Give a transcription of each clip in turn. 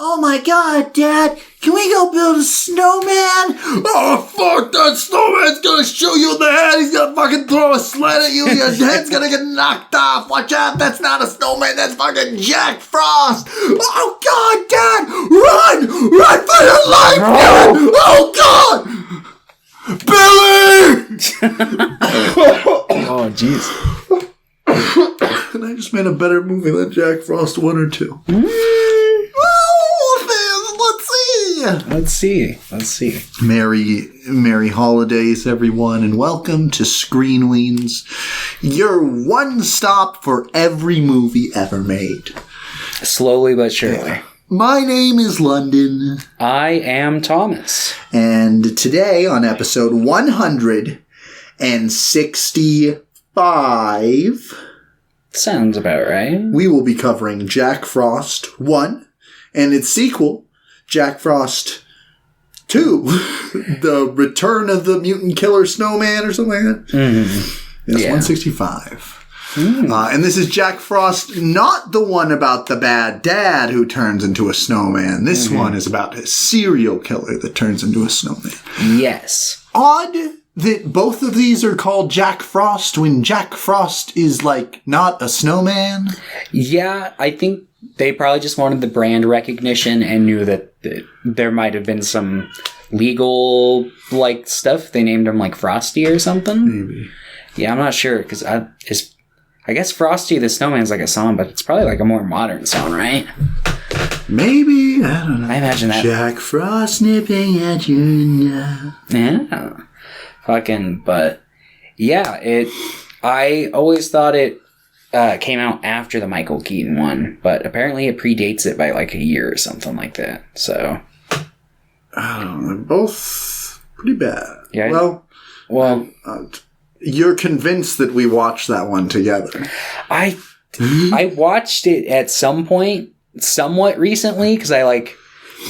Oh my god, Dad, can we go build a snowman? Oh, fuck, that snowman's gonna shoot you in the head. He's gonna fucking throw a sled at you. Your head's gonna get knocked off. Watch out, that's not a snowman, that's fucking Jack Frost. Oh god, Dad, run! Run for your life, Dad! Oh god! Billy! Oh, jeez. And I just made a better movie than Jack Frost 1 or 2. Let's see. Merry holidays, everyone, and welcome to Screen Weens, your one stop for every movie ever made. Slowly but surely. Yeah. My name is London. I am Thomas. And today, on episode 165... Sounds about right. We will be covering Jack Frost 1 and its sequel, Jack Frost 2, The Return of the Mutant Killer Snowman or something like that. Mm-hmm. Yes, yeah. 165. And this is Jack Frost, not the one about the bad dad who turns into a snowman. This one is about a serial killer that turns into a snowman. Yes. Odd that both of these are called Jack Frost when Jack Frost is, like, not a snowman. Yeah, I think they probably just wanted the brand recognition and knew that there might have been some legal, like, stuff. They named him, like, Frosty or something. Maybe. Yeah, I'm not sure, because I guess Frosty the Snowman's like a song, but it's probably like a more modern song, right? Maybe. I don't know. I imagine that. Jack Frost nipping at you now. Yeah. But yeah, I always thought it came out after the Michael Keaton one, but apparently it predates it by like a year or something like that. So, they're both pretty bad. Yeah. Well, you're convinced that we watched that one together. I watched it at some point, somewhat recently, because I like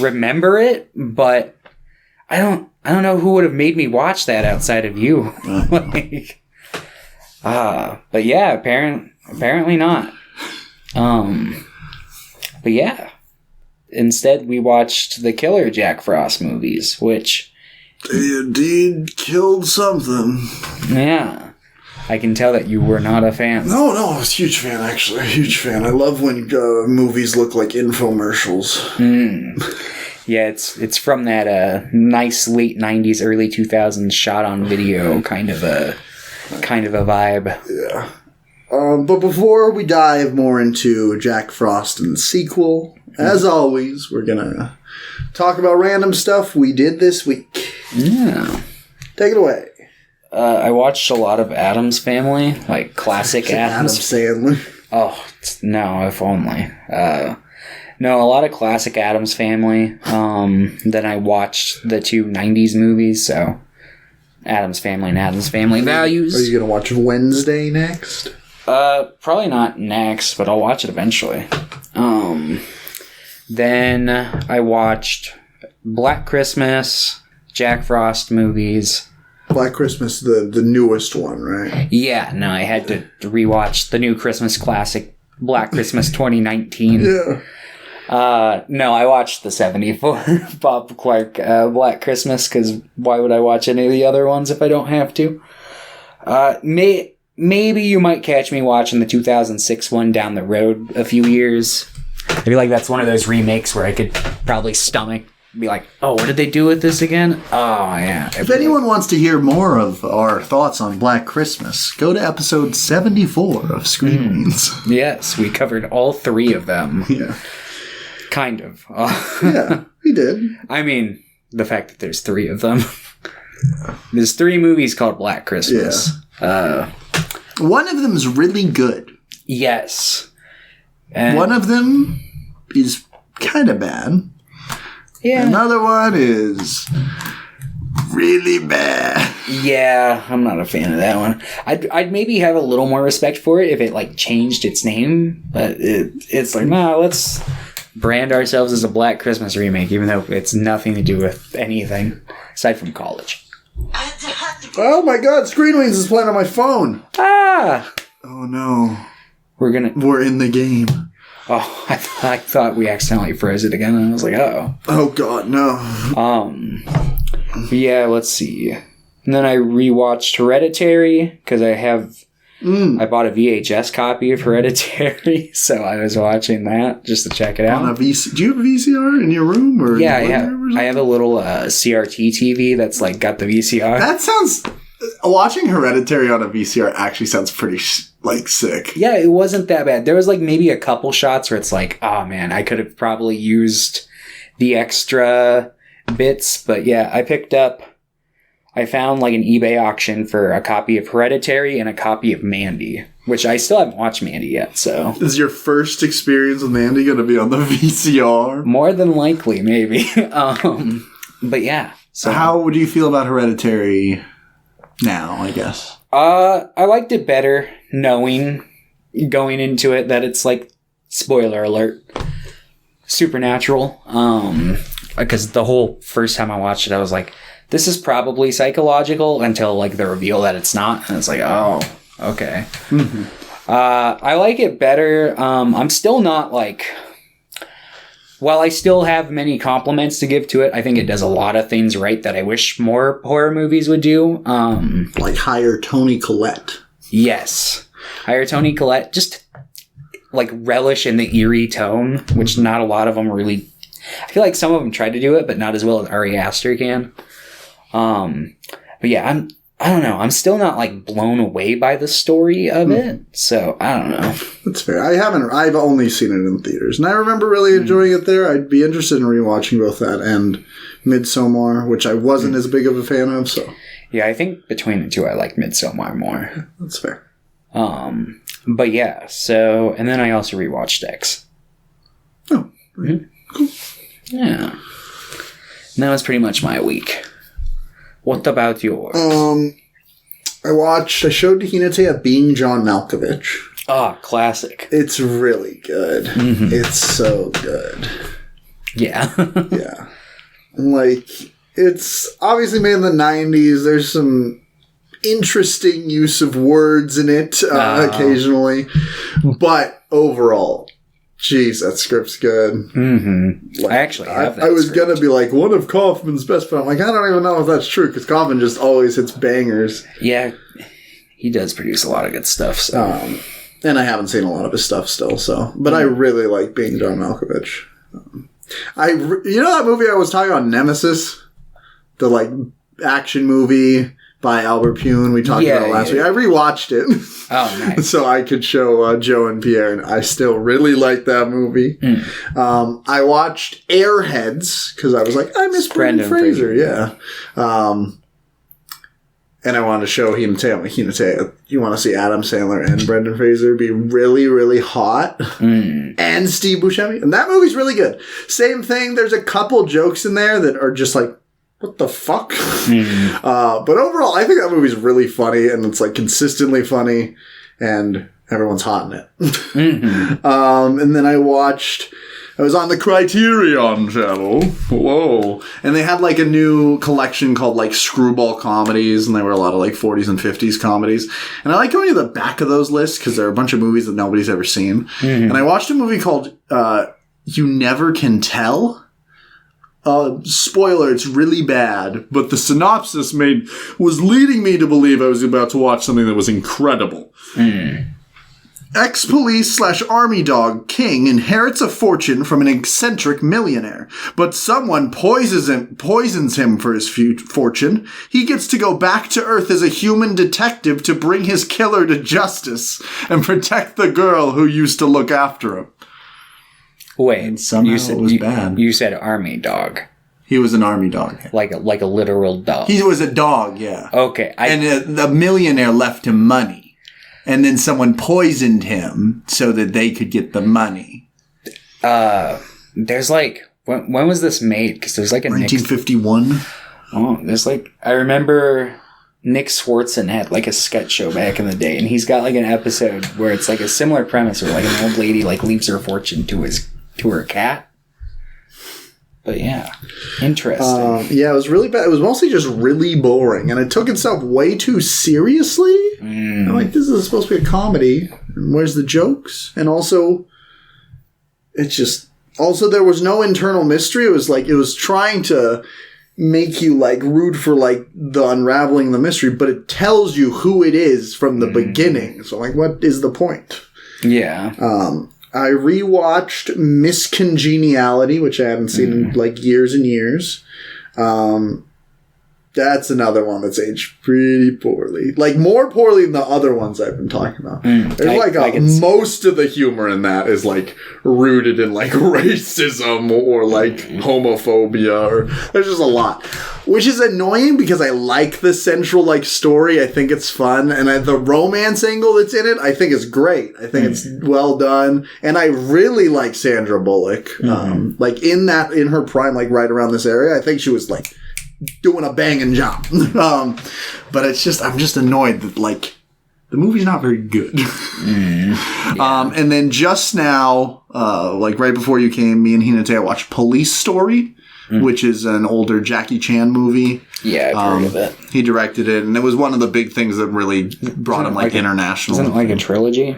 remember it, but I don't know who would have made me watch that outside of you. But yeah, apparently not. But yeah, instead we watched the Killer Jack Frost movies, which they indeed killed something. Yeah, I can tell that you were not a fan. No, I was a huge fan, actually. A huge fan. I love when movies look like infomercials. Yeah, it's from that nice late 90s, early 2000s shot on video kind of a vibe. Yeah. But before we dive more into Jack Frost and the sequel, as always, we're gonna talk about random stuff we did this week. Yeah. Take it away. I watched a lot of Addams Family, like classic Addams Sandler. Oh, no, if only. No, a lot of classic Addams Family. Then I watched the two 90s movies, so Addams Family and Addams Family Values. Are you going to watch Wednesday next? Probably not next, but I'll watch it eventually. Then I watched Black Christmas, Jack Frost movies. Black Christmas, the newest one, right? Yeah, no, I had to rewatch the new Christmas classic, Black Christmas 2019. Yeah. No, I watched the 74 Bob Clark Black Christmas, because why would I watch any of the other ones if I don't have to? Maybe you might catch me watching the 2006 one down the road a few years. I feel like that's one of those remakes where I could probably stomach, be like, oh, what did they do with this again? Oh, yeah. If anyone wants to hear more of our thoughts on Black Christmas, go to episode 74 of Screen Weens. Yes, we covered all three of them. Yeah. Kind of. Yeah, we did. I mean, the fact that there's three of them. There's three movies called Black Christmas. Yeah. One of them's really good. Yes. And one of them is kind of bad. Yeah. Another one is really bad. Yeah, I'm not a fan of that one. I'd maybe have a little more respect for it if it like changed its name, but it's like, no, let's brand ourselves as a Black Christmas remake, even though it's nothing to do with anything aside from college. Oh my god, Screen Weens is playing on my phone. Ah! Oh no. We're in the game. Oh, I thought we accidentally froze it again, and I was like, oh. Oh, God, no. Yeah, let's see. And then I rewatched Hereditary, because I bought a VHS copy of Hereditary, so I was watching that just to check it out. Do you have a VCR in your room? Or yeah, I have a little CRT TV that's like got the VCR. That sounds... Watching Hereditary on a VCR actually sounds pretty, sick. Yeah, it wasn't that bad. There was, maybe a couple shots where it's like, oh, man, I could have probably used the extra bits. But, yeah, I found, an eBay auction for a copy of Hereditary and a copy of Mandy, which I still haven't watched Mandy yet, so... Is your first experience with Mandy going to be on the VCR? More than likely, maybe. But, yeah. So how would you feel about Hereditary... now, I guess. I liked it better knowing going into it that it's spoiler alert, supernatural. Because the whole first time I watched it, I was like, this is probably psychological until the reveal that it's not. And it's like, oh, okay. Mm-hmm. I like it better. I'm still not while I still have many compliments to give to it, I think it does a lot of things right that I wish more horror movies would do. Hire Toni Collette. Yes. Hire Toni Collette. Just, relish in the eerie tone, which not a lot of them really... I feel like some of them tried to do it, but not as well as Ari Aster can. But yeah, I don't know. I'm still not blown away by the story of it. So I don't know. That's fair. I've only seen it in theaters, and I remember really enjoying it there. I'd be interested in rewatching both that and Midsommar, which I wasn't as big of a fan of. So yeah, I think between the two, I like Midsommar more. That's fair. But yeah. So and then I also rewatched X. Oh, mm-hmm. Cool. Yeah. And that was pretty much my week. What about yours? I showed Hinata Being John Malkovich. Ah, classic. It's really good. Mm-hmm. It's so good. Yeah. Yeah. It's obviously made in the 90s. There's some interesting use of words in it occasionally. But overall... Jeez, that script's good. Mm-hmm. I actually have that I was going to be one of Kaufman's best, but I'm I don't even know if that's true, because Kaufman just always hits bangers. Yeah, he does produce a lot of good stuff. So. And I haven't seen a lot of his stuff still, so. But I really like Being John Malkovich. You know that movie I was talking about, Nemesis? The, action movie... by Albert Pune, we talked about last week. I rewatched it. Oh, nice. So I could show Joe and Pierre, and I still really like that movie. Mm. I watched Airheads, because I was like, I miss Brendan Fraser. Yeah. And I wanted to show Hinata. You want to see Adam Sandler and Brendan Fraser be really, really hot? Mm. And Steve Buscemi. And that movie's really good. Same thing. There's a couple jokes in there that are just what the fuck? Mm. But overall, I think that movie's really funny, and it's consistently funny, and everyone's hot in it. Mm-hmm. And then I was on the Criterion channel. Whoa. And they had a new collection called screwball comedies, and they were a lot of 40s and 50s comedies. And I like going to the back of those lists because there are a bunch of movies that nobody's ever seen. Mm-hmm. And I watched a movie called You Never Can Tell. Spoiler, it's really bad, but the synopsis was leading me to believe I was about to watch something that was incredible. Mm. Ex-police / army dog King inherits a fortune from an eccentric millionaire, but someone poisons him for his fortune. He gets to go back to Earth as a human detective to bring his killer to justice and protect the girl who used to look after him. Wait, somehow it was bad. You said army dog. He was an army dog. Like a literal dog. He was a dog, yeah. Okay. And the millionaire left him money. And then someone poisoned him so that they could get the money. There's when was this made? Because there's a 1951. There's I remember Nick Swartzen had a sketch show back in the day, and he's got an episode where it's a similar premise where an old lady leaves her fortune to her cat. But yeah, interesting. Yeah, it was really bad. It was mostly just really boring, and it took itself way too seriously. I'm this is supposed to be a comedy. Where's the jokes? And also, it's just... Also, there was no internal mystery. It was like, it was trying to make you, like, root for, like, the unraveling of the mystery, but it tells you who it is from the beginning. So, like, what is the point? Yeah. I rewatched Miss Congeniality, which I haven't seen in, like, years and years. That's another one that's aged pretty poorly. Like, more poorly than the other ones I've been talking about. There's most of the humor in that is, like, rooted in, like, racism or, like, homophobia. Or there's just a lot. Which is annoying because I like the central, like, story. I think it's fun. And the romance angle that's in it, I think is great. I think it's well done. And I really like Sandra Bullock. Like, in her prime, like, right around this area, I think she was, like... doing a banging job. But it's just, I'm just annoyed that, like, the movie's not very good. And then just now, like right before you came, me and Hinata watched Police Story, which is an older Jackie Chan movie. Yeah, I've heard of it. He directed it, and it was one of the big things that really brought him, like, international. Isn't it like a trilogy?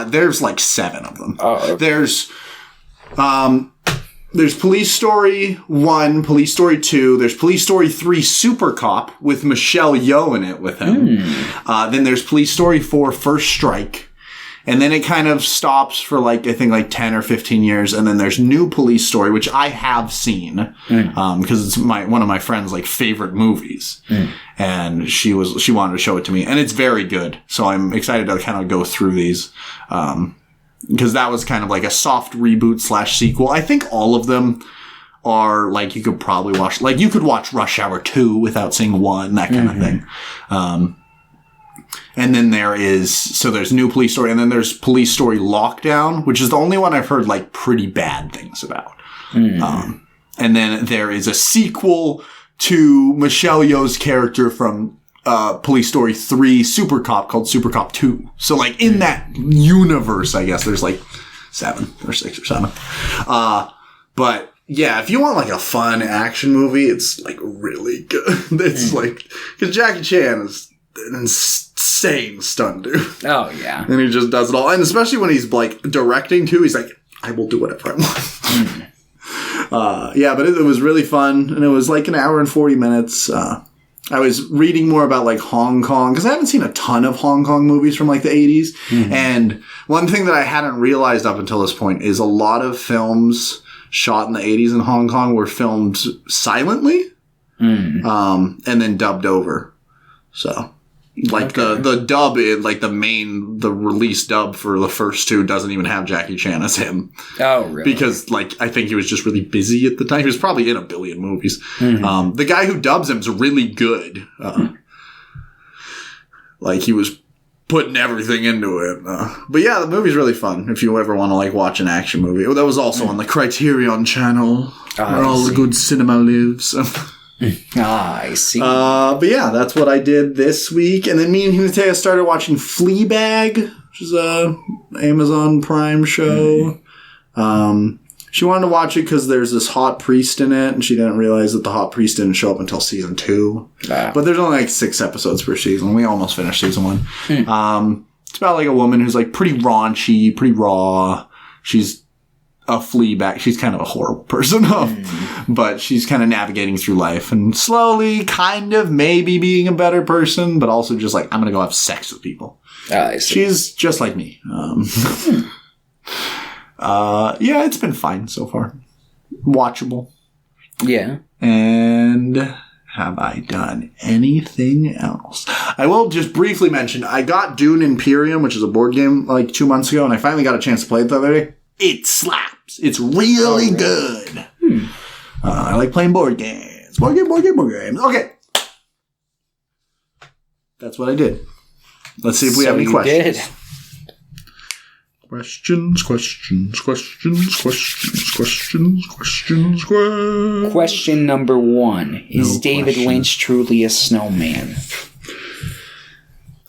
There's, like, 7 of them. Oh, okay. There's Police Story 1, Police Story 2, there's Police Story 3 Super Cop with Michelle Yeoh in it with him. Then there's Police Story 4 First Strike. And then it kind of stops for, like, I think, like 10 or 15 years. And then there's New Police Story, which I have seen, because it's one of my friend's, like, favorite movies. And she wanted to show it to me. And it's very good. So I'm excited to kind of go through these. Because that was kind of like a soft reboot / sequel. I think all of them are, like, you could probably watch... Like, you could watch Rush Hour 2 without seeing 1, that kind of thing. And then there's New Police Story, and then there's Police Story Lockdown, which is the only one I've heard, like, pretty bad things about. And then there is a sequel to Michelle Yeoh's character from... Police Story 3 Super Cop called Super Cop 2. So, like, in that universe, I guess, there's, like, 7 or 6 or 7. But, yeah, if you want, like, a fun action movie, it's, like, really good. It's, like... Because Jackie Chan is an insane stunt dude. Oh, yeah. And he just does it all. And especially when he's, like, directing, too, he's like, I will do whatever I want. Yeah, but it was really fun. And it was, like, an hour and 40 minutes. I was reading more about, like, Hong Kong, because I haven't seen a ton of Hong Kong movies from, like, the 80s. And one thing that I hadn't realized up until this point is a lot of films shot in the 80s in Hong Kong were filmed silently, and then dubbed over. So, like, the dub, like, the release dub for the first 2 doesn't even have Jackie Chan as him. Oh, really? Because, like, I think he was just really busy at the time. He was probably in a billion movies. The guy who dubs him is really good. Like, he was putting everything into it. But yeah, the movie's really fun if you ever want to, like, watch an action movie. That was also on the Criterion channel, where all the good cinema lives. I see. But yeah, that's what I did this week. And then me and Hinata started watching Fleabag, which is a Amazon Prime show. She wanted to watch it because there's this hot priest in it, and she didn't realize that the hot priest didn't show up until season 2. But there's only, like, 6 episodes per season. We almost finished season 1. It's about, like, a woman who's, like, pretty raunchy, pretty raw. She's a Fleabag. She's kind of a horrible person, but she's kind of navigating through life and slowly kind of maybe being a better person, but also just like, I'm going to go have sex with people. I see. She's just like me. Yeah, it's been fine so far. Watchable. Yeah. And have I done anything else? I will just briefly mention, I got Dune Imperium, which is a board game, like 2 months ago, and I finally got a chance to play it the other day. It slaps. It's really good. I like playing board games. Board games. Okay. That's what I did. Let's see if we have any questions. Questions. Question number 1. Is David Lynch truly a snowman?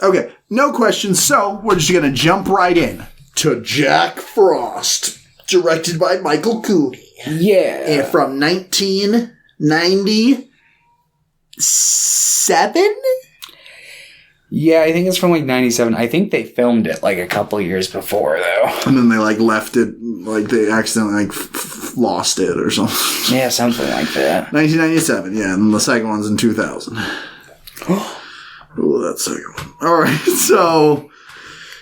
Okay, no questions, so we're just going to jump right in to Jack Frost, directed by Michael Cooney. Yeah. And from 1997? Yeah, I think it's from like 97. I think they filmed it like a couple years before, though. And then they like left it, like they accidentally like lost it or something. Yeah, something like that. 1997, yeah, and the second one's in 2000. Oh, that second one. All right, so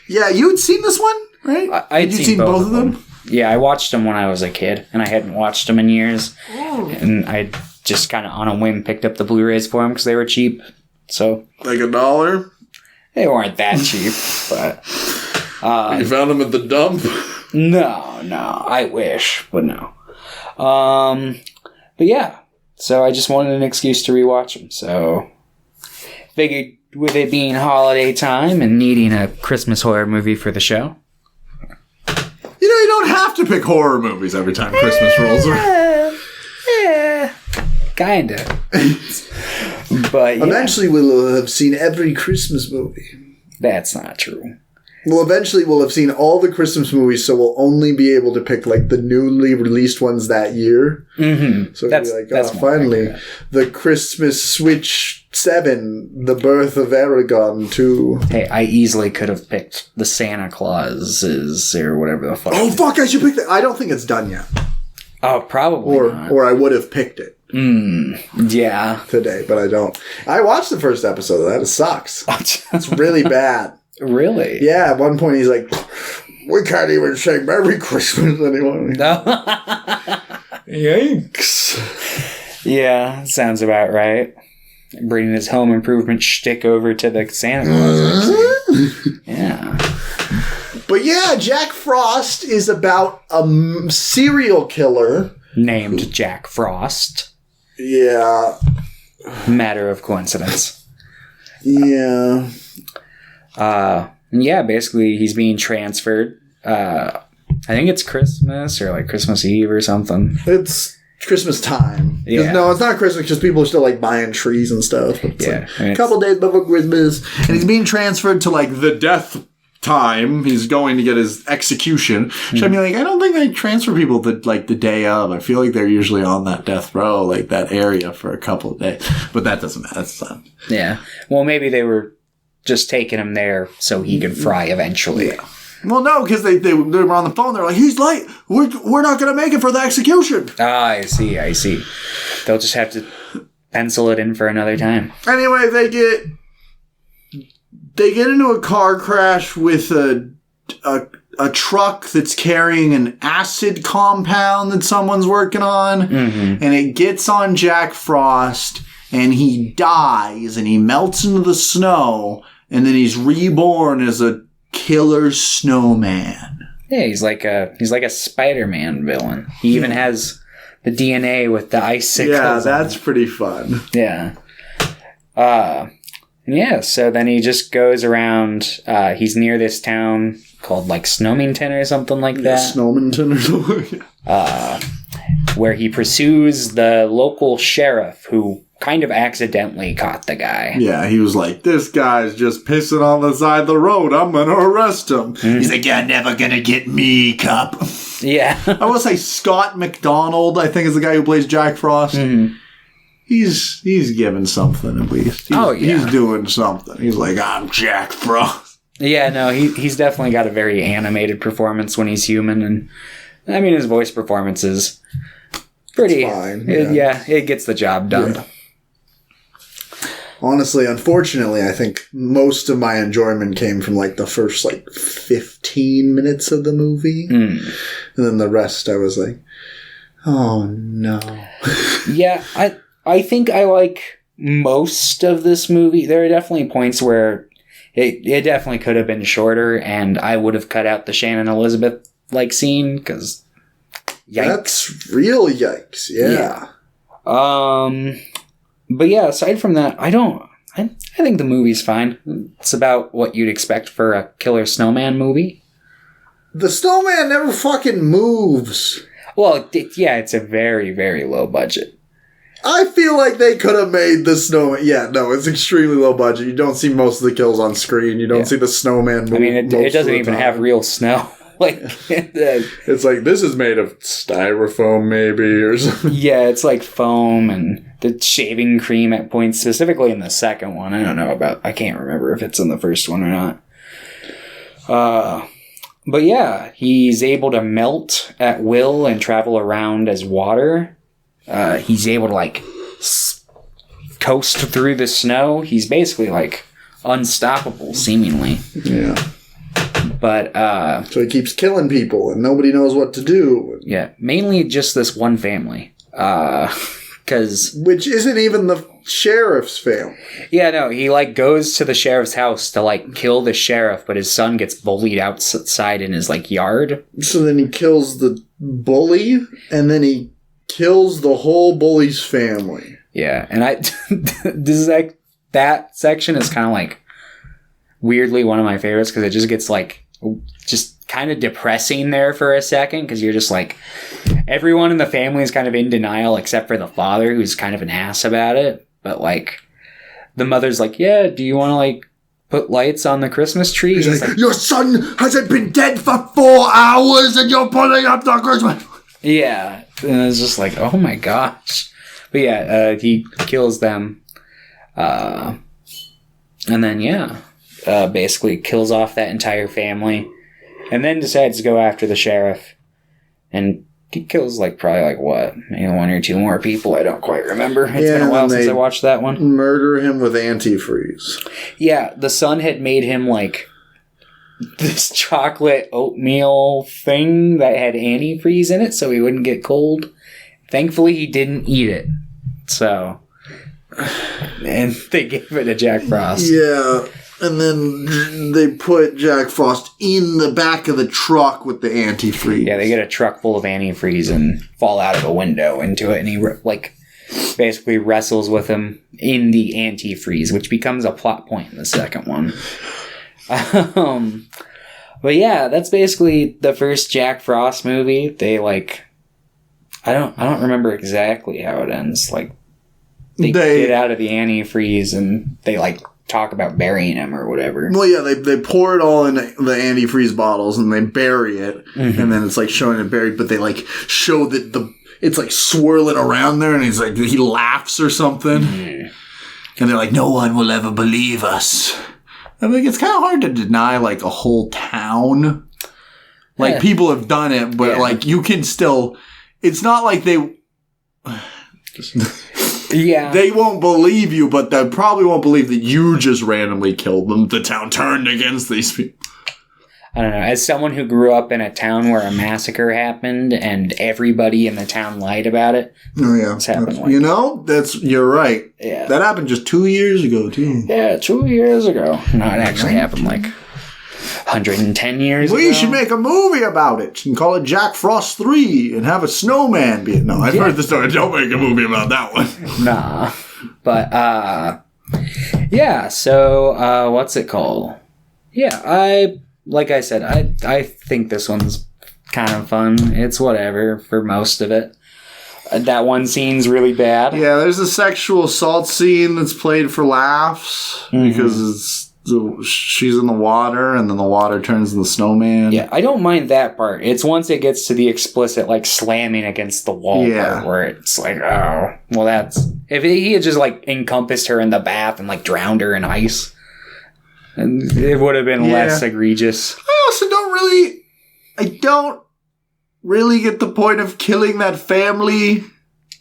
yeah, you'd seen this one, right? I'd seen both of them. Yeah, I watched them when I was a kid, and I hadn't watched them in years. Oh. And I just kind of on a whim picked up the Blu-rays for them because they were cheap. So like $1? They weren't that cheap, but you found them at the dump? No, I wish, but no. But yeah, so I just wanted an excuse to rewatch them. So figured with it being holiday time and needing a Christmas horror movie for the show. You know, you don't have to pick horror movies every time Christmas rolls around. Yeah, kinda. But yeah. Eventually we'll have seen every Christmas movie. That's not true. Well, eventually we'll have seen all the Christmas movies, so we'll only be able to pick like the newly released ones that year. Mm-hmm. So it'll be like, finally, the Christmas Switch 7, The Birth of Aragon 2. Hey, I easily could have picked the Santa Clauses or whatever the fuck. Oh, fuck, I should pick that. I don't think it's done yet. Oh, probably not. Or I would have picked it. Yeah. Today, but I don't. I watched the first episode of that. It sucks. It's really bad. Really? Yeah, at one point he's like, we can't even say Merry Christmas anymore. No. Yikes. Yeah, sounds about right. Bringing his home improvement shtick over to the Santa Claus. Yeah. But yeah, Jack Frost is about a serial killer. Named Jack Frost. Yeah. Matter of coincidence. Yeah. Yeah, basically he's being transferred. I think it's Christmas or like Christmas Eve or something. It's Christmas time. Yeah. No, it's not Christmas because people are still like buying trees and stuff. It's yeah. Like a couple days before Christmas. And he's being transferred to like the death time. He's going to get his execution. Which I mean, like, I don't think they transfer people like the day of. I feel like they're usually on that death row, like that area for a couple of days. But that doesn't matter. That's not. Yeah. Well, maybe they were just taking him there so he could fry eventually. Yeah. Well, no, because they were on the phone. They're like, he's late. We're not going to make it for the execution. Ah, I see. They'll just have to pencil it in for another time. Anyway, they get into a car crash with a truck that's carrying an acid compound that someone's working on. Mm-hmm. And it gets on Jack Frost, and he dies, and he melts into the snow, and then he's reborn as a killer snowman. Yeah, he's like a Spider-Man villain. He even has the DNA with the icicles. Yeah, that's pretty fun. Yeah. Yeah, so then he just goes around, he's near this town called like Snowman or something like that. Yeah, Snowman or something. Where he pursues the local sheriff who kind of accidentally caught the guy. Yeah, he was like, this guy's just pissing on the side of the road. I'm going to arrest him. Mm-hmm. He's like, you're never going to get me, cup. Yeah. I want to say Scott McDonald, I think is the guy who plays Jack Frost. Mm-hmm. He's giving something at least. He's doing something. He's like, I'm Jack Frost. Yeah, no, he's definitely got a very animated performance when he's human. And I mean, his voice performance is pretty... It's fine. It gets the job done. Yeah. Honestly, unfortunately, I think most of my enjoyment came from like the first like 15 minutes of the movie. Mm. And then the rest I was like, oh no. Yeah, I think I like most of this movie. There are definitely points where it definitely could have been shorter, and I would have cut out the Shannon Elizabeth like scene because yikes. That's real yikes. Yeah. But yeah, aside from that, I think the movie's fine. It's about what you'd expect for a killer snowman movie. The snowman never fucking moves. Well, it's a very, very low budget. I feel like they could have made the snowman. Yeah, no, it's extremely low budget. You don't see most of the kills on screen. You don't see the snowman move. I mean, it doesn't even have real snow. like it's like this is made of styrofoam, maybe, or something. Yeah, it's like foam and the shaving cream at points, specifically in the second one. I can't remember if it's in the first one or not. But yeah, he's able to melt at will and travel around as water. He's able to like coast through the snow. He's basically like unstoppable, seemingly. Yeah. But so he keeps killing people and nobody knows what to do. Yeah, mainly just this one family. Which isn't even the sheriff's family. Yeah, no, he like goes to the sheriff's house to like kill the sheriff, but his son gets bullied outside in his like yard. So then he kills the bully, and then he kills the whole bully's family. Yeah, and this is like that section is kind of like weirdly one of my favorites because it just gets like just kind of depressing there for a second because you're just like everyone in the family is kind of in denial except for the father who's kind of an ass about it. But like the mother's like, yeah, do you want to like put lights on the Christmas tree? He's like, your son hasn't been dead for 4 hours and you're putting up the Christmas. Yeah, and it's just like, oh my gosh. But yeah, he kills them, and then basically kills off that entire family, and then decides to go after the sheriff, and he kills like probably like what, maybe 1 or 2 more people. I don't quite remember. It's been a while since I watched that one. Murder him with antifreeze. Yeah, the son had made him like this chocolate oatmeal thing that had antifreeze in it so he wouldn't get cold. Thankfully, he didn't eat it. So, and they gave it to Jack Frost. Yeah, and then they put Jack Frost in the back of the truck with the antifreeze. Yeah, they get a truck full of antifreeze and fall out of a window into it, and he basically wrestles with him in the antifreeze, which becomes a plot point in the second one. But yeah, that's basically the first Jack Frost movie. They I don't remember exactly how it ends. Like they get out of the antifreeze and they talk about burying him or whatever. Well, yeah, they pour it all in the antifreeze bottles and they bury it, and then it's showing it buried. But they show that it's swirling around there, and he's he laughs or something, and they're like, "No one will ever believe us." I mean, it's kind of hard to deny a whole town. People have done it, but you can still. It's not like they. Yeah. They won't believe you, but they probably won't believe that you just randomly killed them. The town turned against these people. I don't know. As someone who grew up in a town where a massacre happened and everybody in the town lied about it. Oh, yeah. It's happened you're right. Yeah. That happened just 2 years ago, too. Yeah, 2 years ago. No, it actually happened 110 years ago. We should make a movie about it and call it Jack Frost 3 and have a snowman be it. No, I've heard the story. Don't make a movie about that one. Nah. But, yeah, so, what's it called? Yeah, like I said, I think this one's kind of fun. It's whatever for most of it. That one scene's really bad. Yeah, there's a sexual assault scene that's played for laughs because she's in the water and then the water turns into the snowman. Yeah, I don't mind that part. It's once it gets to the explicit slamming against the wall part where it's oh, well that's... If he had just encompassed her in the bath and drowned her in ice, and it would have been less egregious. I don't really get the point of killing that family.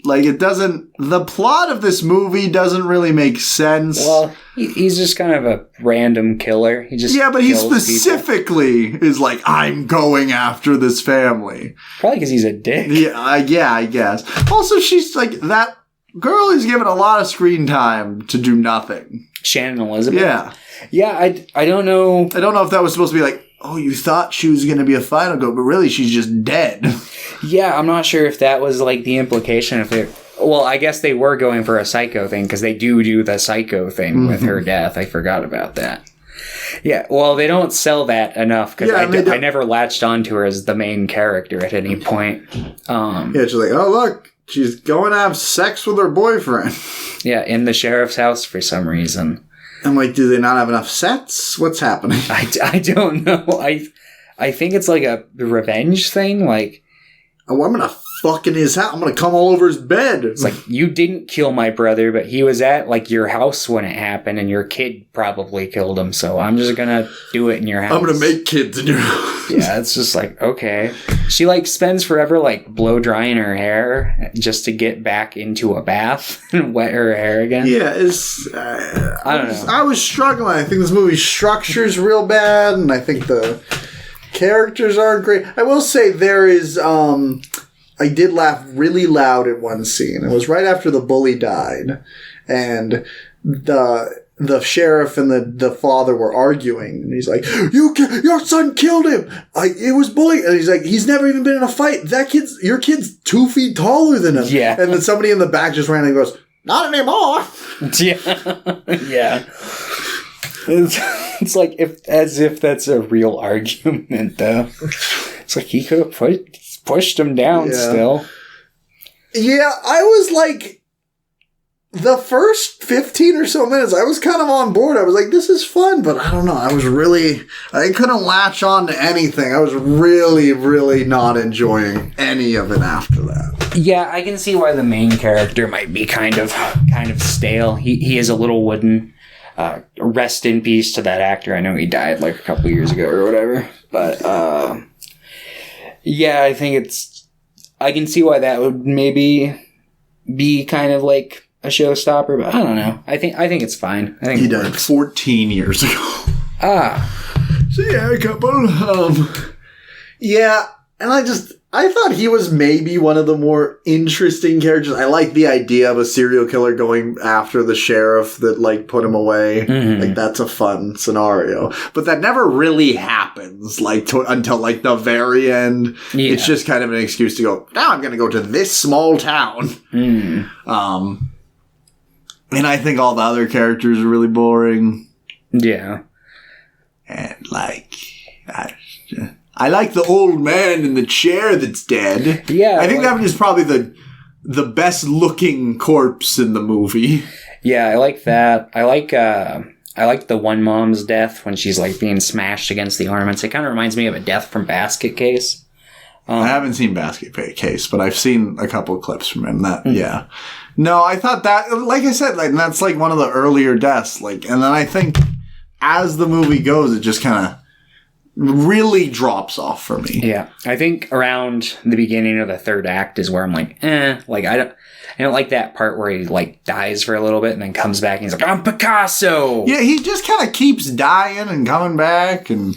The plot of this movie doesn't really make sense. Well, he's just kind of a random killer. He just but he specifically is I'm going after this family. Probably because he's a dick. Yeah, I guess. Also, she's that girl is given a lot of screen time to do nothing. Shannon Elizabeth? Yeah. Yeah, I don't know. I don't know if that was supposed to be oh, you thought she was going to be a final girl, but really she's just dead. Yeah, I'm not sure if that was the implication. Well, I guess they were going for a psycho thing because they do the psycho thing with her death. I forgot about that. Yeah, well, they don't sell that enough because I never latched onto her as the main character at any point. Yeah, she's oh, look, she's going to have sex with her boyfriend. Yeah, in the sheriff's house for some reason. I'm do they not have enough sets? What's happening? I don't know. I think it's like a revenge thing. Like, oh, I'm gonna fuck in his house. I'm gonna come all over his bed. It's like, you didn't kill my brother, but he was at like your house when it happened, and your kid probably killed him. So I'm just gonna do it in your house. I'm gonna make kids in your house. Yeah, it's just like, okay. She like spends forever like blow drying her hair just to get back into a bath and wet her hair again. Yeah, I don't know. I was struggling. I think this movie's structure's real bad, and I think the characters aren't great. I will say there is. I did laugh really loud at one scene. It was right after the bully died, and the sheriff and the father were arguing, and he's like, your son killed him. It was bullying. And he's like, he's never even been in a fight. Your kid's 2 feet taller than him. Yeah. And then somebody in the back just ran and goes, not anymore. Yeah. Yeah. It's like as if that's a real argument, though. It's like he could have pushed him down still. Yeah, I was like, the first 15 or so minutes, I was kind of on board. I was like, this is fun, but I don't know. I couldn't latch on to anything. I was really, really not enjoying any of it after that. Yeah, I can see why the main character might be kind of stale. He is a little wooden. Rest in peace to that actor. I know he died like a couple years ago or whatever. But, yeah, I think I can see why that would maybe be kind of like a showstopper, but I don't know. I think it's fine. I think he died 14 years ago. So yeah, a couple. Yeah, and I thought he was maybe one of the more interesting characters. I like the idea of a serial killer going after the sheriff that like put him away. Mm-hmm. Like that's a fun scenario, but that never really happens. Like until like the very end. Yeah. It's just kind of an excuse to go. Now I'm going to go to this small town. Mm. And I think all the other characters are really boring. Yeah. And, like, I like the old man in the chair that's dead. Yeah. I think that is probably the best-looking corpse in the movie. Yeah, I like that. I like the one mom's death when she's, like, being smashed against the ornaments. It kind of reminds me of a death from Basket Case. I haven't seen Basket Case, but I've seen a couple of clips from him. Yeah. No, I thought that, like I said, like that's like one of the earlier deaths. Like, and then I think as the movie goes, it just kind of really drops off for me. Yeah, I think around the beginning of the third act is where I'm like, like I don't like that part where he like dies for a little bit and then comes back and he's like, I'm Picasso. Yeah, he just kind of keeps dying and coming back and.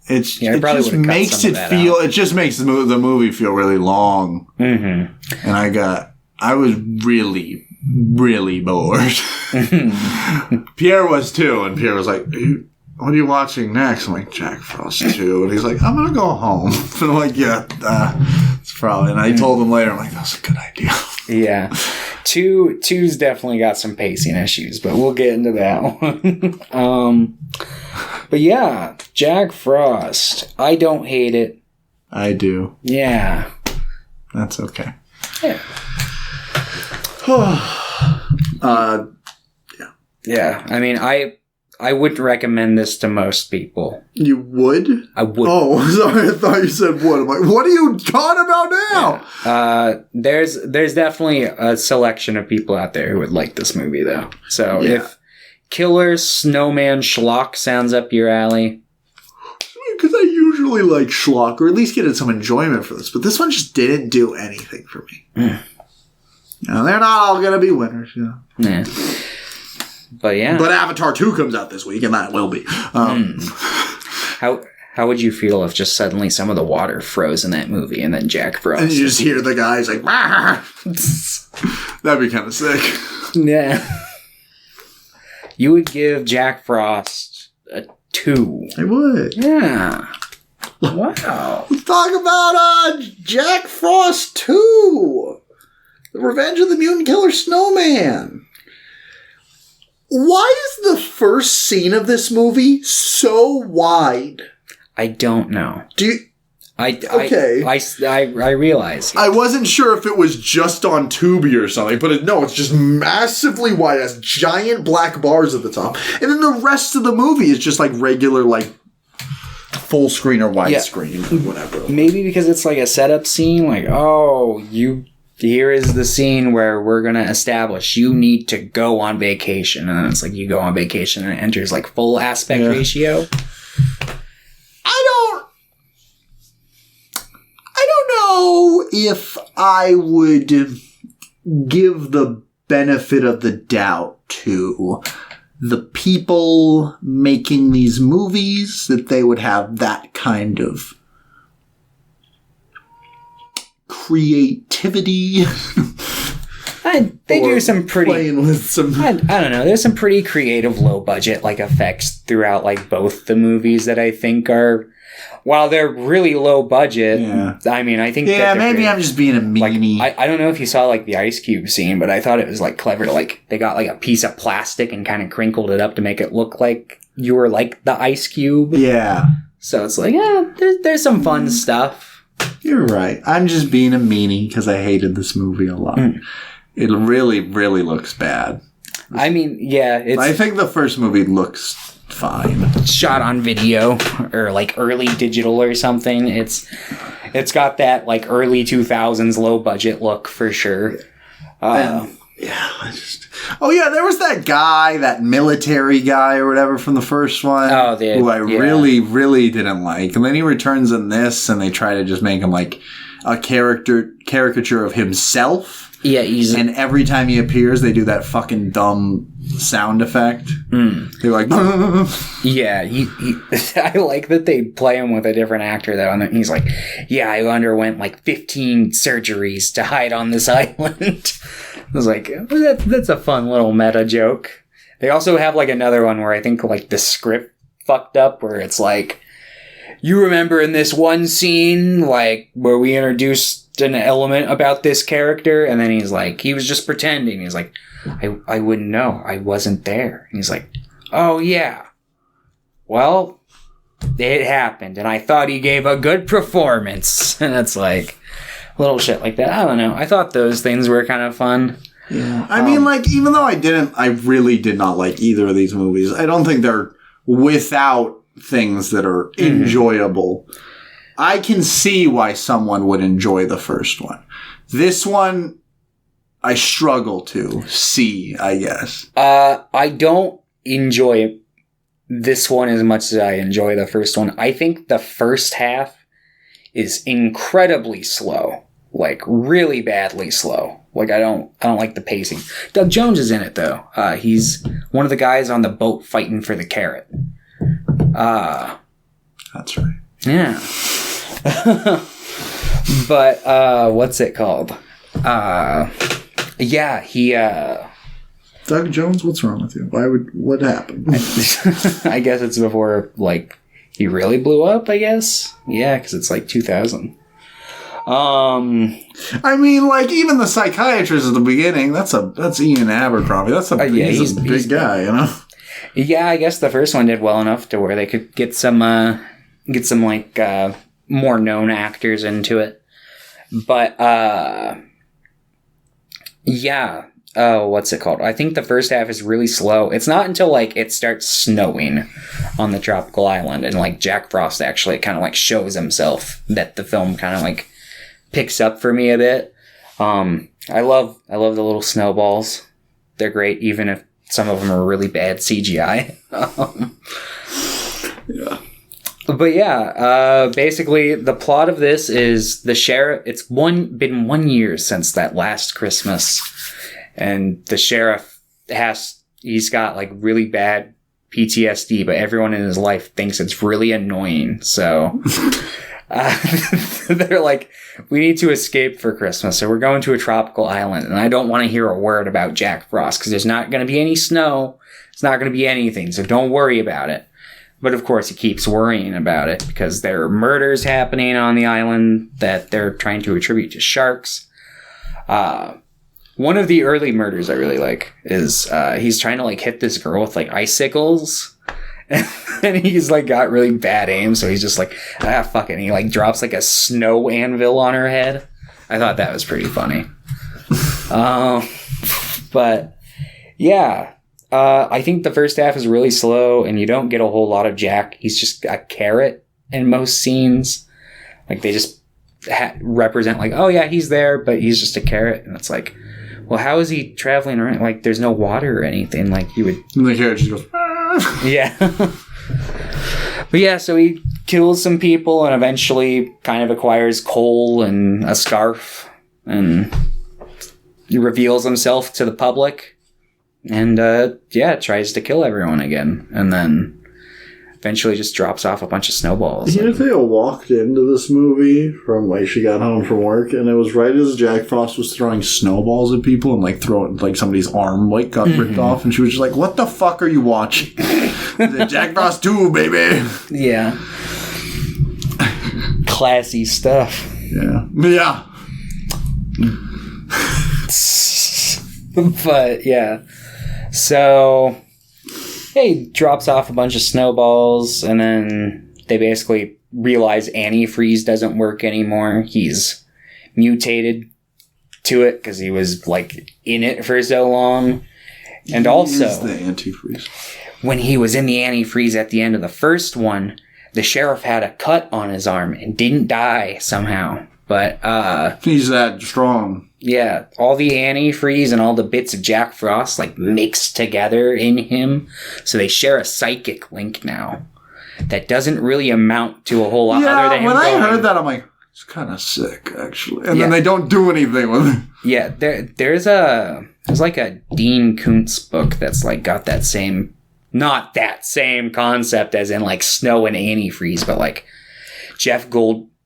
It just makes it feel. It just makes the movie feel really long. Mm-hmm. And I was really, really bored. Pierre was too, and Pierre was like, "What are you watching next?" I'm like, "Jack Frost 2," and he's like, "I'm gonna go home." And I'm like, "Yeah, it's probably." And I told him later, I'm like, "That's a good idea." Yeah, two's definitely got some pacing issues, but we'll get into that one. But yeah, Jack Frost. I don't hate it. I do. Yeah. That's okay. Yeah. Yeah. Yeah. I mean, I wouldn't recommend this to most people. You would? I would. Oh, sorry. I thought you said would. I'm like, what are you talking about now? Yeah. There's definitely a selection of people out there who would like this movie, though. So if Killer, Snowman, Schlock sounds up your alley. Because I usually like schlock, or at least get some enjoyment for this. But this one just didn't do anything for me. Mm. You know, they're not all going to be winners, you know. Yeah. But yeah. But Avatar 2 comes out this week, and that will be. How would you feel if just suddenly some of the water froze in that movie, and then Jack Frost? And you just hear the guys like, that'd be kind of sick. Yeah. You would give Jack Frost a 2. I would. Yeah. Wow. Let's talk about Jack Frost 2. The Revenge of the Mutant Killer Snowman. Why is the first scene of this movie so wide? I don't know. Okay. I realize. I wasn't sure if it was just on Tubi or something, but it's just massively wide. It has giant black bars at the top. And then the rest of the movie is just like regular, like full screen or widescreen or whatever. Maybe because it's like a setup scene, like, here is the scene where we're going to establish you need to go on vacation. And then it's like you go on vacation and it enters like full aspect ratio. I don't know if I would give the benefit of the doubt to the people making these movies that they would have that kind of creativity. They do some pretty playing with some. I don't know. There's some pretty creative low budget like effects throughout like both the movies that I think are, while they're really low budget. Yeah. I mean, I think. Yeah, maybe I'm just being a meanie. Like, I don't know if you saw like the Ice Cube scene, but I thought it was like clever. Like they got like a piece of plastic and kind of crinkled it up to make it look like you were like the Ice Cube. Yeah. So it's like, there's some fun stuff. You're right. I'm just being a meanie because I hated this movie a lot. It really, really looks bad. I mean, yeah. I think the first movie looks fine. Shot on video or like early digital or something. It's got that like early 2000s low budget look for sure. There was that guy, that military guy or whatever from the first one, who I really, really didn't like. And then he returns in this, and they try to just make him like a caricature of himself. Yeah, easy. And every time he appears, they do that fucking dumb sound effect. They're like, yeah. I like that they play him with a different actor though, and he's like, yeah, I underwent like 15 surgeries to hide on this island. I was like, that's a fun little meta joke. They also have like another one where I think like the script fucked up, where it's like, you remember in this one scene, like where we introduced an element about this character, and then he's like, he was just pretending. He's like, I wouldn't know. I wasn't there. And he's like, oh yeah. Well, it happened, and I thought he gave a good performance. And it's like, little shit like that. I don't know. I thought those things were kind of fun. Yeah. I mean, like, even though I really did not like either of these movies, I don't think they're without things that are enjoyable. I can see why someone would enjoy the first one. This one, I struggle to see, I guess. I don't enjoy this one as much as I enjoy the first one. I think the first half is incredibly slow. Like, really badly slow. Like, I don't like the pacing. Doug Jones is in it, though. He's one of the guys on the boat fighting for the carrot. That's right. Yeah. But, what's it called? He, Doug Jones, what's wrong with you? What happened? I guess it's before, like, he really blew up, I guess? Yeah, because it's like 2000. I mean, like, even the psychiatrist at the beginning, that's Ian Abercrombie. He's a big guy, you know? Yeah, I guess the first one did well enough to where they could get some like, more known actors into it. But, what's it called? I think the first half is really slow. It's not until, like, it starts snowing on the tropical island and, like, Jack Frost actually kind of, like, shows himself that the film kind of, like, picks up for me a bit. I love the little snowballs. They're great, even if some of them are really bad CGI. Yeah. But yeah, basically the plot of this is the sheriff. It's been 1 year since that last Christmas, and the sheriff he's got like really bad PTSD, but everyone in his life thinks it's really annoying. So they're like, we need to escape for Christmas, so we're going to a tropical island, and I don't want to hear a word about Jack Frost because there's not going to be any snow. It's not going to be anything, so don't worry about it. But of course, he keeps worrying about it because there are murders happening on the island that they're trying to attribute to sharks. One of the early murders I really like is he's trying to like hit this girl with like icicles. And he's like got really bad aim, so he's just like, fuck it. And he like drops like a snow anvil on her head. I thought that was pretty funny. But yeah. I think the first half is really slow, and you don't get a whole lot of Jack. He's just a carrot, in most scenes. Like, they just represent, like, oh yeah, he's there, but he's just a carrot. And it's like, well, how is he traveling around? Like, there's no water or anything. Like, you would... And the carrot just goes... Ah. Yeah. But yeah, so he kills some people and eventually kind of acquires coal and a scarf. And he reveals himself to the public. And, tries to kill everyone again. And then... eventually just drops off a bunch of snowballs. You know, they all walked into this movie from, like, she got home from work, and it was right as Jack Frost was throwing snowballs at people and, like, throwing, like, somebody's arm, like, got ripped off, and she was just like, what the fuck are you watching? Jack Frost 2, baby! Yeah. Classy stuff. Yeah. Yeah. But, yeah. So... he drops off a bunch of snowballs, and then they basically realize antifreeze doesn't work anymore. He's mutated to it because he was, like, in it for so long. And also, the antifreeze. When he was in the antifreeze at the end of the first one, the sheriff had a cut on his arm and didn't die somehow. But, he's that strong. Yeah, all the antifreeze and all the bits of Jack Frost, like, mixed together in him. So they share a psychic link now that doesn't really amount to a whole lot other than him when going, I heard that, I'm like, it's kind of sick, actually. And then they don't do anything with it. Yeah, there's like a Dean Koontz book that's, like, got that same, not that same concept as in, like, snow and antifreeze, but, like,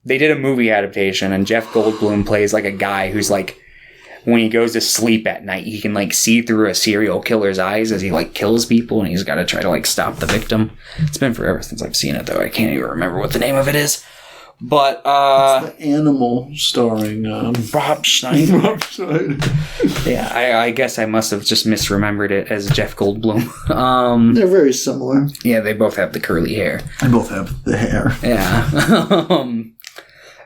they did a movie adaptation, and Jeff Goldblum plays, like, a guy who's, like, when he goes to sleep at night, he can, like, see through a serial killer's eyes as he, like, kills people, and he's got to try to, like, stop the victim. It's been forever since I've seen it, though. I can't even remember what the name of it is. But, it's the Animal starring, Rob Schneider. Rob Schneider. Yeah, I guess I must have just misremembered it as Jeff Goldblum. They're very similar. Yeah, they both have the curly hair. They both have the hair. Yeah.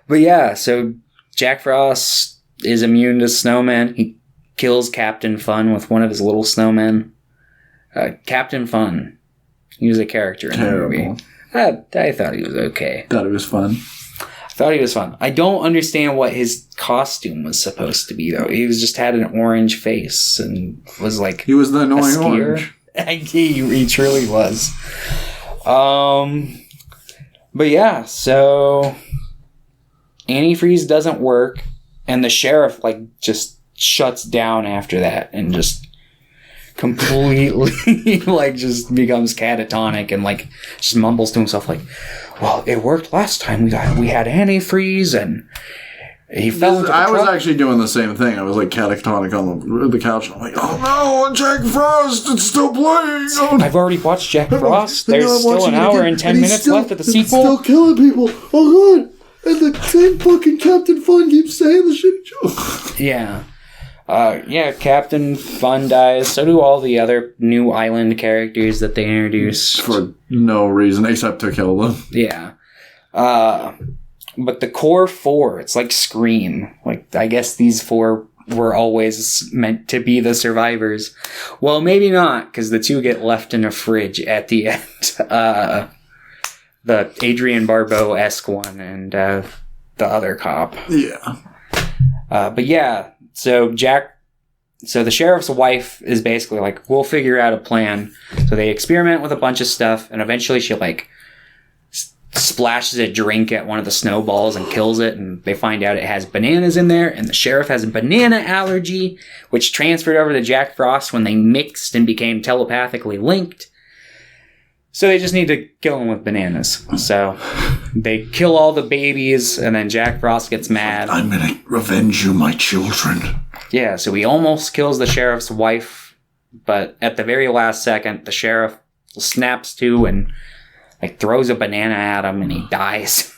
But yeah, so Jack Frost is immune to Snowman. He kills Captain Fun with one of his little snowmen. Captain Fun. He was a character in the movie. I thought he was okay. Thought it was fun. I don't understand what his costume was supposed to be, though. He was just had an orange face and was like... he was the annoying orange. He truly was. But yeah, so... antifreeze doesn't work, and the sheriff, like, just shuts down after that and just completely, like, just becomes catatonic and, like, just mumbles to himself, like, well, it worked last time. We had antifreeze, and he fell into the truck. I was actually doing the same thing. I was, like, catatonic on the couch, and I'm like, oh no, Jack Frost, it's still playing! Oh, I've already watched Jack Frost. There's still an hour and 10 minutes left of the sequel. Still killing people. Oh god! And the same fucking Captain Fun keeps saying the shit joke. Yeah. Captain Fun dies. So do all the other new island characters that they introduced. For no reason, except to kill them. Yeah. But the core four, it's like Scream. Like, I guess these four were always meant to be the survivors. Well, maybe not, because the two get left in a fridge at the end. The Adrian Barbeau-esque one and the other cop. Yeah. But yeah, so the sheriff's wife is basically like, we'll figure out a plan. So they experiment with a bunch of stuff, and eventually she, like, splashes a drink at one of the snowballs and kills it, and they find out it has bananas in there, and the sheriff has a banana allergy, which transferred over to Jack Frost when they mixed and became telepathically linked. So they just need to kill him with bananas. So they kill all the babies, and then Jack Frost gets mad. I'm gonna revenge you, my children. Yeah, so he almost kills the sheriff's wife, but at the very last second, the sheriff snaps to and, like, throws a banana at him, and he dies.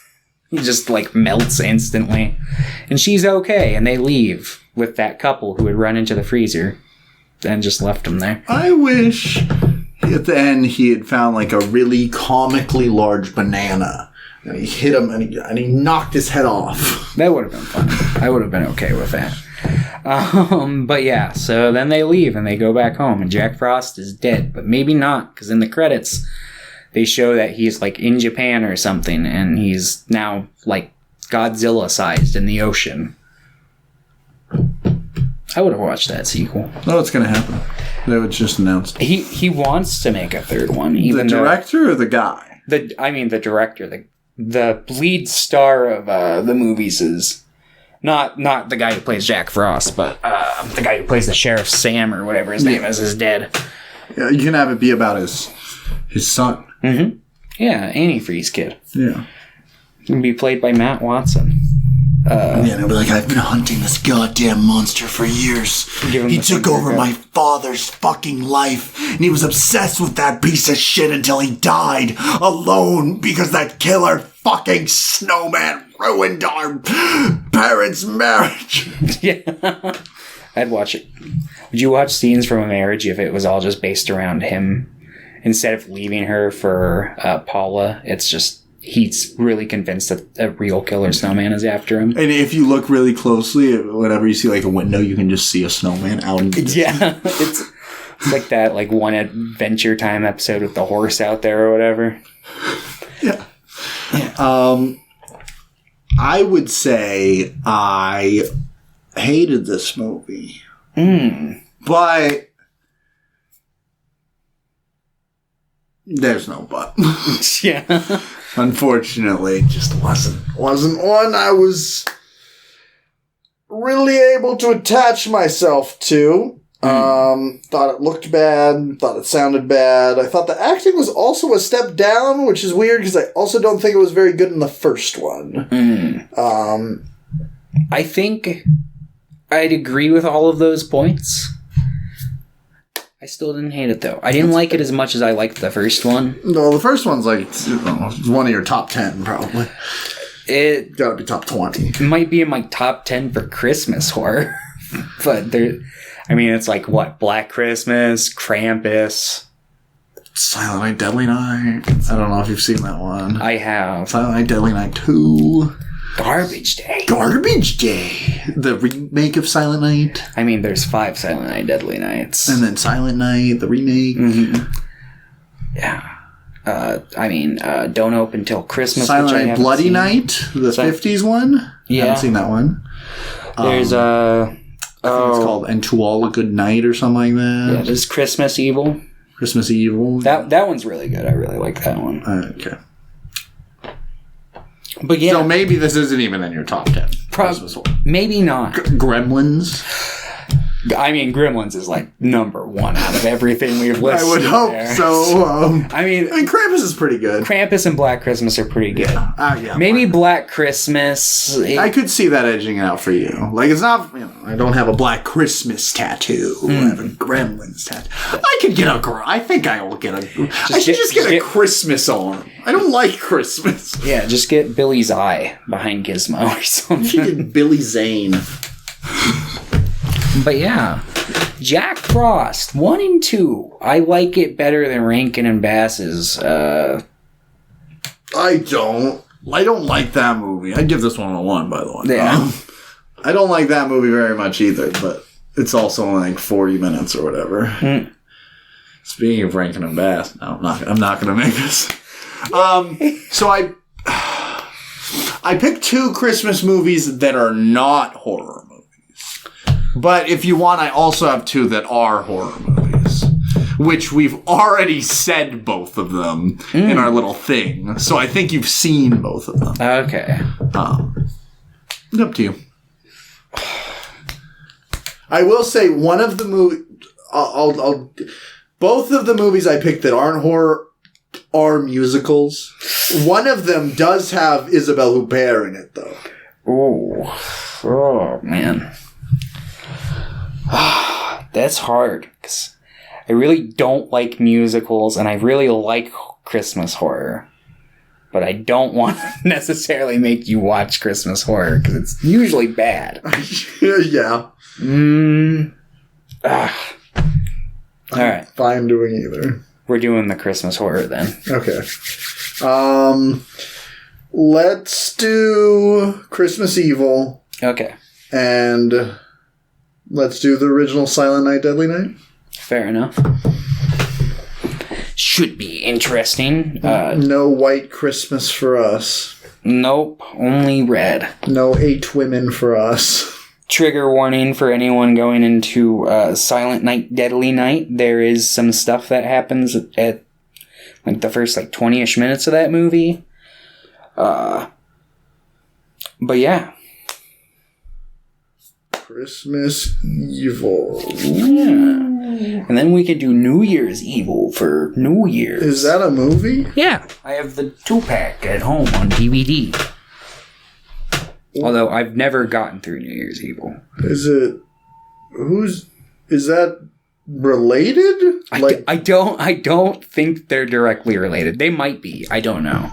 He just, like, melts instantly. And she's okay, and they leave with that couple who had run into the freezer and just left him there. I wish... at the end, he had found, like, a really comically large banana. And he hit him, and he knocked his head off. That would have been fun. I would have been okay with that. But yeah, so then they leave, and they go back home, and Jack Frost is dead. But maybe not, because in the credits, they show that he's like in Japan or something, and he's now like Godzilla-sized in the ocean. I would have watched that sequel. Oh, it's going to happen. That was just announced. He wants to make a third one. Even the director or the guy? The director. The lead star of the movies is not the guy who plays Jack Frost, but the guy who plays the Sheriff Sam or whatever his name is dead. Yeah, you can have it be about his son. Mm-hmm. Yeah, antifreeze kid. Yeah. He can be played by Matt Watson. And it'll be like, I've been hunting this goddamn monster for years. He took over my father's fucking life, and he was obsessed with that piece of shit until he died alone because that killer fucking Snowman ruined our parents' marriage. Yeah. I'd watch it. Would you watch Scenes from a Marriage if it was all just based around him? Instead of leaving her for Paula, it's just he's really convinced that a real killer snowman is after him. And if you look really closely, whenever you see like a window, you can just see a snowman out in the distance. Yeah. It's like that like one Adventure Time episode with the horse out there or whatever. Yeah. I would say I hated this movie. But there's no but. Yeah. Unfortunately, it just wasn't one I was really able to attach myself to. Thought it looked bad. Thought it sounded bad. I thought the acting was also a step down, which is weird because I also don't think it was very good in the first one. I think I'd agree with all of those points. I still didn't hate it, though. I didn't like it as much as I liked the first one. No, the first one's like one of your top 10, probably. It gotta be top 20. It might be in my top 10 for Christmas horror. But it's like, what? Black Christmas, Krampus. Silent Night, Deadly Night. I don't know if you've seen that one. I have. Silent Night, Deadly Night 2. Garbage Day. Garbage Day. The remake of Silent Night. There's 5 Silent Night, Deadly Nights. And then Silent Night, the remake. Mm-hmm. Yeah. Don't Open Till Christmas. Silent Night, Bloody Night, the 50s one. Yeah. I haven't seen that one. There's I think it's called And To All a Good Night or something like that. Yeah, there's Christmas Evil. Christmas Evil. That one's really good. I really like that one. Okay. But yeah. So maybe this isn't even in your top 10. Maybe not. Gremlins. Gremlins is like number 1 out of everything we've listed. I would hope so. Krampus is pretty good. Krampus and Black Christmas are pretty good. Yeah. Maybe Black Christmas. I could see that edging out for you. Like, it's not, I don't have a Black Christmas tattoo. I have a Gremlins tattoo. I think I will get I should just get a Christmas arm. I don't like Christmas. Yeah, just get Billy's eye behind Gizmo or something. You should get Billy Zane. But yeah, Jack Frost 1 and 2. I like it better than Rankin and Bass's. I don't like that movie. I'd give this one a 1, by the way. Yeah. I don't like that movie very much either, but it's also only like 40 minutes or whatever. Speaking of Rankin and Bass, no, I'm not going to make this. So I picked 2 Christmas movies that are not horror movies. But if you want, I also have 2 that are horror movies, which we've already said both of them in our little thing. So I think you've seen both of them. Okay. It's up to you. I will say one of the movies... both of the movies I picked that aren't horror are musicals. One of them does have Isabelle Huppert in it, though. Oh, man. That's hard, because I really don't like musicals, and I really like Christmas horror. But I don't want to necessarily make you watch Christmas horror, because it's usually bad. Yeah. Alright. Fine doing either. We're doing the Christmas horror then. Okay. Let's do Christmas Evil. Okay. And let's do the original Silent Night, Deadly Night. Fair enough. should be interesting. No white Christmas for us. Nope, only red. No 8 women for us. Trigger warning for anyone going into Silent Night, Deadly Night. There is some stuff that happens at like the first 20-ish minutes of that movie. But yeah. Christmas Evil. Yeah. And then we could do New Year's Evil for New Year's. Is that a movie? Yeah. I have the 2-pack at home on DVD. Although I've never gotten through New Year's Evil. Is that related? I don't think they're directly related. They might be. I don't know.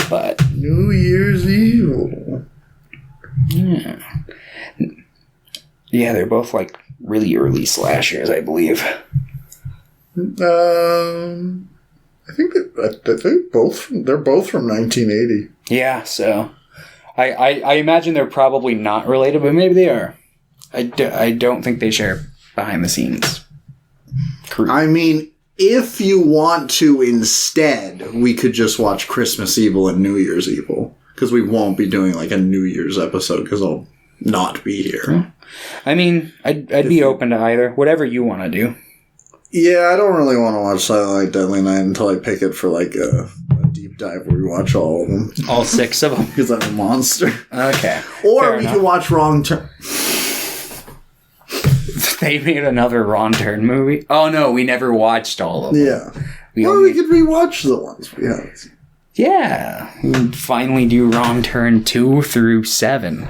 But New Year's Evil. Yeah. Yeah, they're both really early slashers, I believe. I think they're both from 1980. Yeah, so I imagine they're probably not related, but maybe they are. I don't think they share behind the scenes crew. I mean, if you want to instead, we could just watch Christmas Evil and New Year's Evil. Because we won't be doing a New Year's episode because I'll not be here. I mean, I'd be open to either. Whatever you want to do. Yeah, I don't really want to watch Silent Night, Deadly Night until I pick it for a deep dive where we watch all of them. All 6 of them? Because I'm a monster. Okay. Or we can watch Wrong Turn. They made another Wrong Turn movie? Oh no, we never watched all of them. Yeah. We could rewatch the ones we haven't seen. Yeah. We'd finally do Wrong Turn 2 through 7.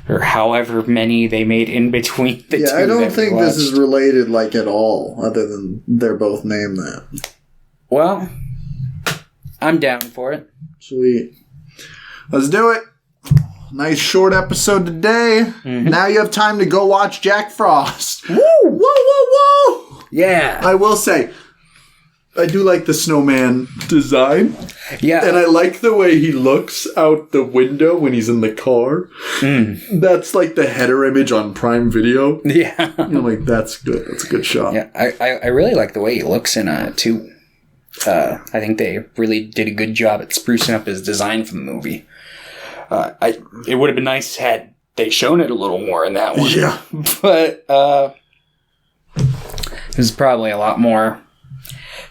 Or however many they made in between the two. Yeah, I don't think this is related at all, other than they're both named that. Well, I'm down for it. Sweet. Let's do it. Nice short episode today. Mm-hmm. Now you have time to go watch Jack Frost. Woo! Whoa, whoa, whoa! Yeah. I will say, I do like the snowman design. Yeah. And I like the way he looks out the window when he's in the car. Mm. That's the header image on Prime Video. Yeah. I'm like, that's good. That's a good shot. Yeah, I really like the way he looks in it, too. I think they really did a good job at sprucing up his design for the movie. It would have been nice had they shown it a little more in that one. Yeah. But there's probably a lot more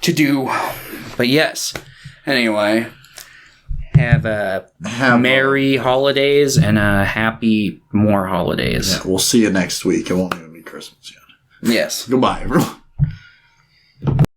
to do. But yes. Anyway, have merry holidays and a happy more holidays. Yeah, we'll see you next week. It won't even be Christmas yet. Yes. Goodbye, everyone.